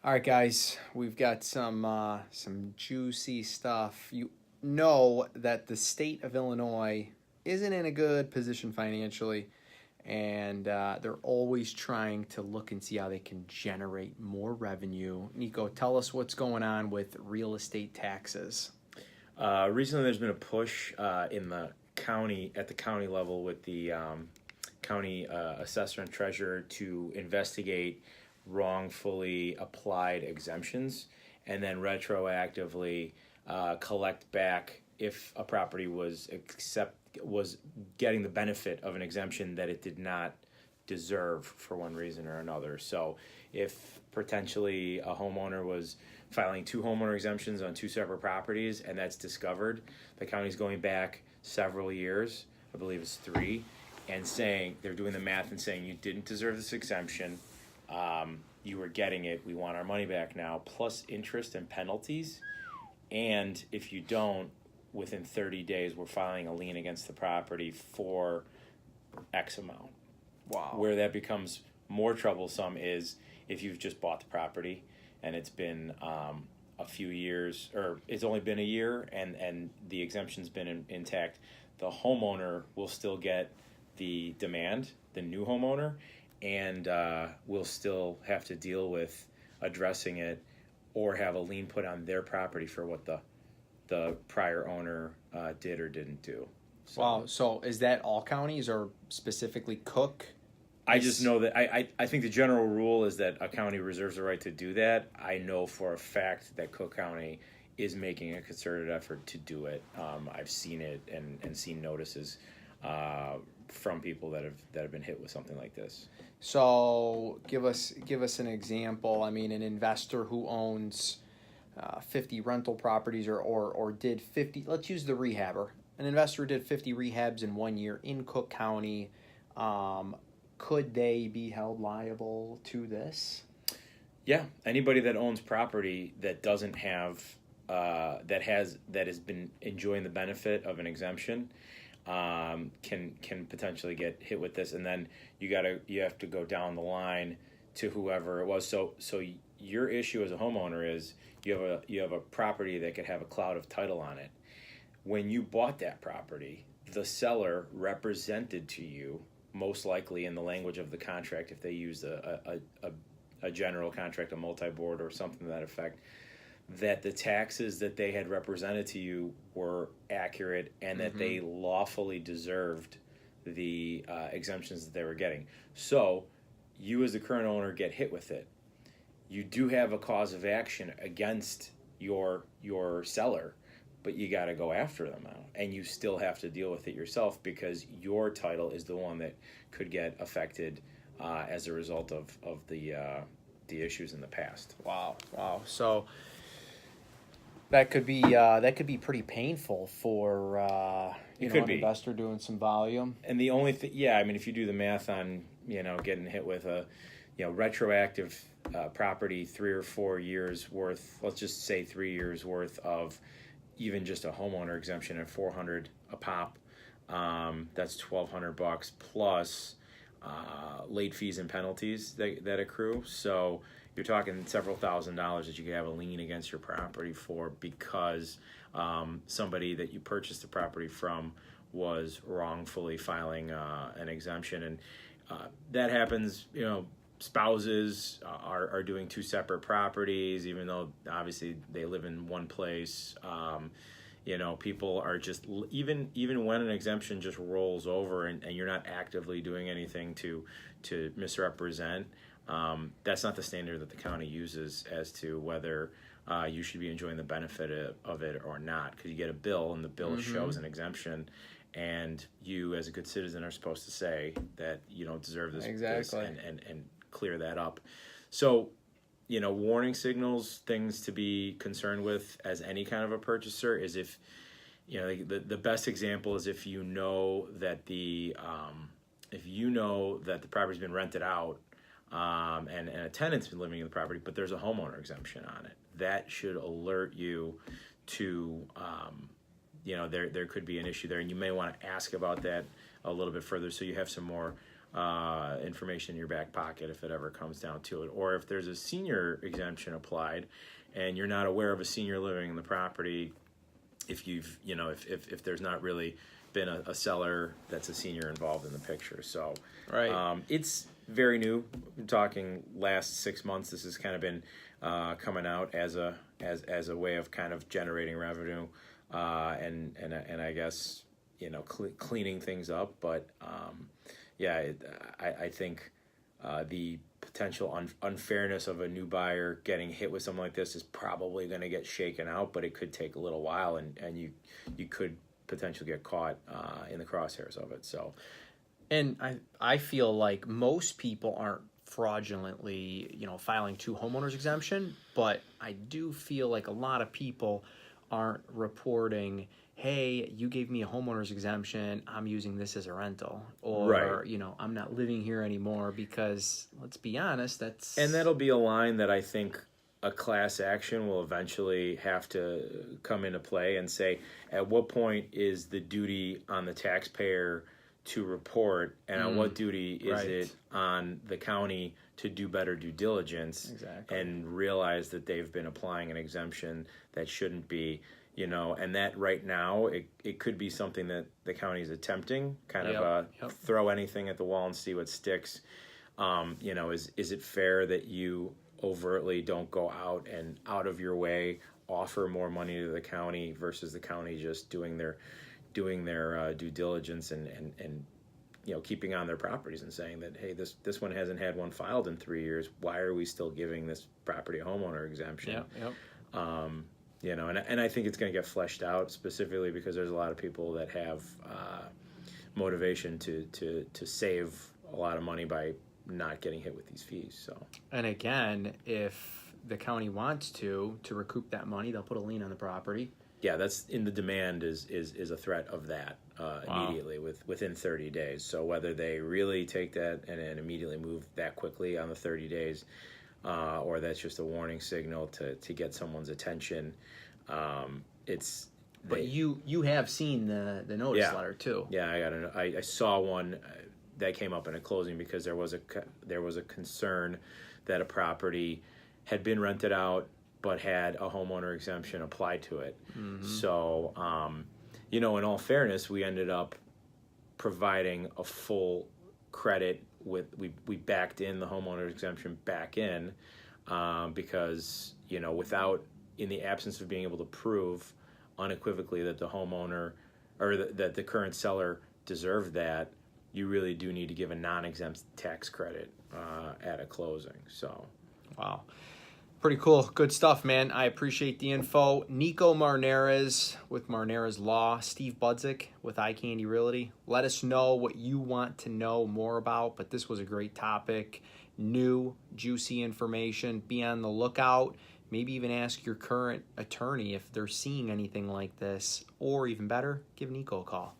All right, guys, we've got some juicy stuff. You know that the state of Illinois isn't in a good position financially, and they're always trying to look and see how they can generate more revenue. Nico, tell us what's going on with real estate taxes. Recently, there's been a push in the county at the county level with the county assessor and treasurer to investigate wrongfully applied exemptions and then retroactively collect back if a property was getting the benefit of an exemption that it did not deserve for one reason or another. So if potentially a homeowner was filing two homeowner exemptions on two separate properties and that's discovered, the county's going back several years, I believe it's 3, and saying they're doing the math and saying you didn't deserve this exemption, you were getting it, we want our money back now, plus interest and penalties. And if you don't, within 30 days, we're filing a lien against the property for X amount. Wow. Where that becomes more troublesome is if you've just bought the property and it's been a few years, or it's only been a year, and the exemption's been intact. The homeowner will still get the demand, the new homeowner, and will still have to deal with addressing it or have a lien put on their property for what the prior owner did or didn't do. So, Wow. So is that all counties or specifically Cook? I just know that I think the general rule is that a county reserves the right to do that. I know for a fact that Cook County is making a concerted effort to do it. I've seen it and seen notices from people that have been hit with something like this. So give us an example. I mean, an investor who owns 50 rental properties or did 50. Let's use the rehabber. An investor did 50 rehabs in 1 year in Cook County. Could they be held liable to this? Yeah, anybody that owns property that doesn't have that has been enjoying the benefit of an exemption can potentially get hit with this, and then you have to go down the line to whoever it was. So your issue as a homeowner is you have a property that could have a cloud of title on it. When you bought that property, the seller represented to you, most likely in the language of the contract, if they used a general contract, a multi-board, or something to that effect, that the taxes that they had represented to you were accurate and that they lawfully deserved the exemptions that they were getting. So you as the current owner get hit with it. You do have a cause of action against your seller, but you got to go after them now, and you still have to deal with it yourself because your title is the one that could get affected as a result of the issues in the past. Wow. So that could be pretty painful for an investor doing some volume. And the only thing, I mean, if you do the math on getting hit with a retroactive property 3 or 4 years worth, let's just say 3 years worth of even just a homeowner exemption at $400 a pop, that's $1,200 plus late fees and penalties that accrue. So you're talking several $1,000s that you could have a lien against your property for because somebody that you purchased the property from was wrongfully filing an exemption, and that happens. Spouses are doing 2 separate properties, even though obviously they live in one place. People are just, even when an exemption just rolls over and you're not actively doing anything to misrepresent, that's not the standard that the county uses as to whether you should be enjoying the benefit of it or not, because you get a bill and the bill shows an exemption, and you as a good citizen are supposed to say that you don't deserve this, Exactly. and clear that up. So warning signals, things to be concerned with as any kind of a purchaser is if the best example is if you know that the property's been rented out, and a tenant's been living in the property, but there's a homeowner exemption on it. That should alert you to there could be an issue there, and you may want to ask about that a little bit further so you have some more information in your back pocket if it ever comes down to it. Or if there's a senior exemption applied and you're not aware of a senior living in the property, if you've, if there's not really been a seller that's a senior involved in the picture. So it's very new. I'm talking last 6 months. This has kind of been coming out as a way of kind of generating revenue and I guess cleaning things up. But I think the potential unfairness of a new buyer getting hit with something like this is probably going to get shaken out, but it could take a little while, and you could potentially get caught in the crosshairs of it. So, and I feel like most people aren't fraudulently filing to homeowners exemption, but I do feel like a lot of people aren't reporting, hey, you gave me a homeowner's exemption, I'm using this as a rental, or I'm not living here anymore, because let's be honest, that'll be a line that I think a class action will eventually have to come into play and say, at what point is the duty on the taxpayer to report, and on what duty is it on the county to do better due diligence and realize that they've been applying an exemption that shouldn't be, and that right now it could be something that the county is attempting, throw anything at the wall and see what sticks. Is it fair that you overtly don't go out and out of your way offer more money to the county versus the county just doing their due diligence and keeping on their properties and saying that, hey, this one hasn't had one filed in 3 years, why are we still giving this property a homeowner exemption? And I think it's going to get fleshed out, specifically because there's a lot of people that have motivation to save a lot of money by not getting hit with these fees. So, and again, if the county wants to recoup that money, they'll put a lien on the property. Yeah, that's in the demand is a threat of that immediately within 30 days. So whether they really take that and immediately move that quickly on the 30 days, or that's just a warning signal to get someone's attention, But you have seen the notice letter too. Yeah, I saw one that came up in a closing because there was a concern that a property had been rented out but had a homeowner exemption applied to it. Mm-hmm. So, in all fairness, we ended up providing a full credit we backed in the homeowner exemption back in because, without, in the absence of being able to prove unequivocally that the homeowner or that the current seller deserved that, you really do need to give a non-exempt tax credit at a closing. So, wow. Pretty cool. Good stuff, man. I appreciate the info. Nico Marnarez with Marnarez Law, Steve Budzik with Eye Candy Realty. Let us know what you want to know more about, but this was a great topic. New, juicy information. Be on the lookout. Maybe even ask your current attorney if they're seeing anything like this, or even better, give Nico a call.